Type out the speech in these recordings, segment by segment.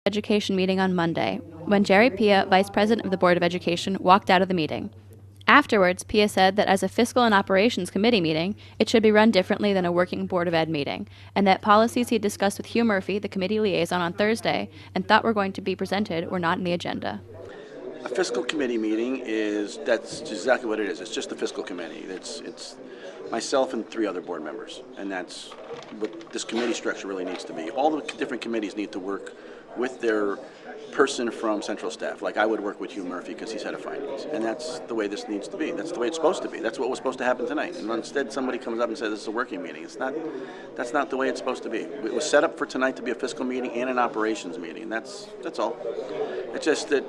Education meeting on Monday, when Jerry Pia, Vice President of the Board of Education, walked out of the meeting. Afterwards, Pia said that as a Fiscal and Operations Committee meeting, it should be run differently than a working Board of Ed meeting, and that policies he discussed with Hugh Murphy, the committee liaison, on Thursday, and thought were going to be presented were not in the agenda. A fiscal committee meeting that's exactly what it is. It's just the fiscal committee. It's myself and 3 other board members, and that's what this committee structure really needs to be. All the different committees need to work with their person from central staff. Like I would work with Hugh Murphy because he's head of finance, and that's the way this needs to be. That's the way it's supposed to be. That's what was supposed to happen tonight. And instead, somebody comes up and says this is a working meeting. It's not. That's not the way it's supposed to be. It was set up for tonight to be a fiscal meeting and an operations meeting, and that's all. It's just that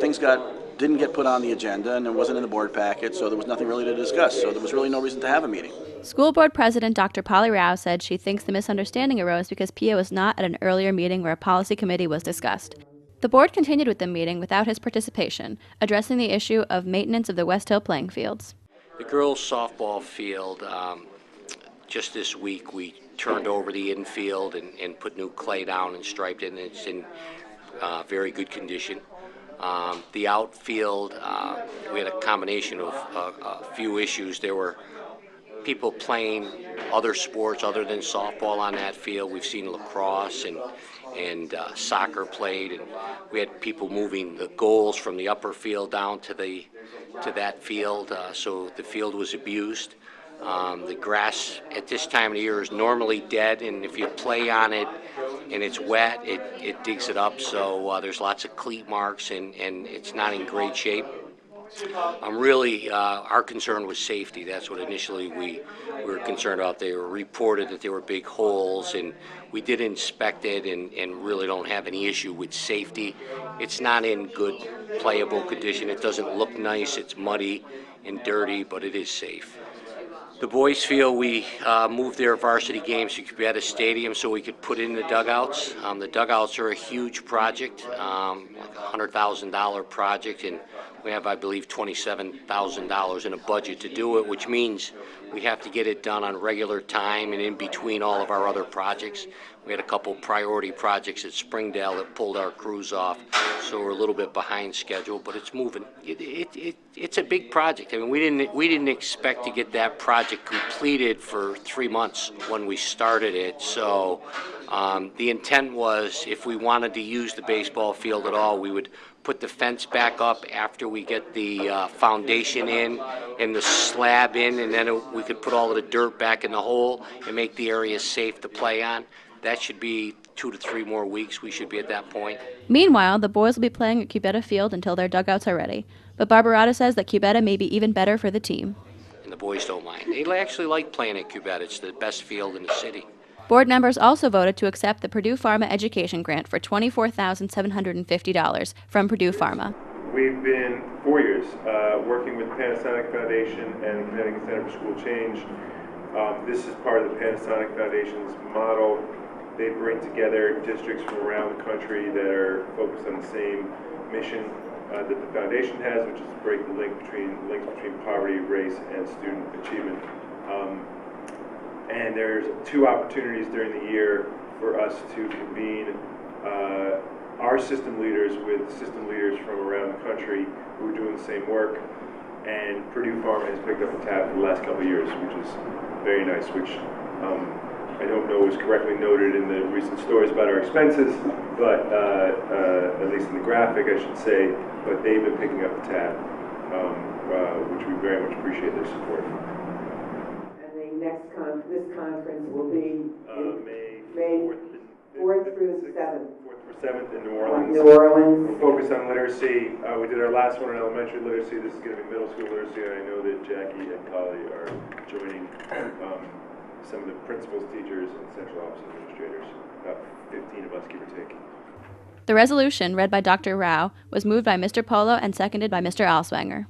things didn't get put on the agenda, and it wasn't in the board packet, so there was nothing really to discuss. So there was really no reason to have a meeting. School Board President Dr. Polly Rao said she thinks the misunderstanding arose because Pia was not at an earlier meeting where a policy committee was discussed. The board continued with the meeting without his participation, addressing the issue of maintenance of the West Hill playing fields. The girls' softball field, just this week we turned over the infield and put new clay down and striped it, and it's in very good condition. The outfield, we had a combination of a few issues. There were people playing other sports other than softball on that field. We've seen lacrosse and soccer played, and we had people moving the goals from the upper field down to that field, so the field was abused. The grass at this time of the year is normally dead, and if you play on it and it's wet, it digs it up, so there's lots of cleat marks, and it's not in great shape. Our concern was safety. That's what initially we were concerned about. They were reported that there were big holes, and we did inspect it and really don't have any issue with safety. It's not in good playable condition. It doesn't look nice. It's muddy and dirty, but it is safe. The boys field, we moved their varsity games to Cubetta Stadium so we could put in the dugouts. The dugouts are a huge project, like a $100,000 project, and we have, I believe, $27,000 in a budget to do it, which means we have to get it done on regular time and in between all of our other projects. We had a couple priority projects at Springdale that pulled our crews off, so we're a little bit behind schedule, but it's moving. It's a big project. I mean, we didn't expect to get that project completed for 3 months when we started it. So the intent was, if we wanted to use the baseball field at all, we would put the fence back up after we get the foundation in and the slab in, and then we could put all of the dirt back in the hole and make the area safe to play on. That should be 2 to 3 more weeks. We should be at that point. Meanwhile, the boys will be playing at Cubetta Field until their dugouts are ready. But Barbarata says that Cubetta may be even better for the team. And the boys don't mind. They actually like playing at Cubetta. It's the best field in the city. Board members also voted to accept the Purdue Pharma Education Grant for $24,750 from Purdue Pharma. We've been 4 years working with the Panasonic Foundation and the Connecticut Center for School Change. This is part of the Panasonic Foundation's model. They bring together districts from around the country that are focused on the same mission that the foundation has, which is to break the links between poverty, race, and student achievement. And there's 2 opportunities during the year for us to convene our system leaders with system leaders from around the country who are doing the same work. And Purdue Pharma has picked up the tab for the last couple of years, which is very nice, which I don't know was correctly noted in the recent stories about our expenses, but at least in the graphic, I should say, but they've been picking up the tab, which we very much appreciate their support. And the next this conference will be May 4th through 7th. 4th through 7th in New Orleans. New Orleans. We're focused on literacy. We did our last one on elementary literacy. This is going to be middle school literacy, and I know that Jackie and Polly are joining some of the principals, teachers, and central office administrators. About 15 of us, give or take. The resolution, read by Dr. Rao, was moved by Mr. Polo and seconded by Mr. Alswanger.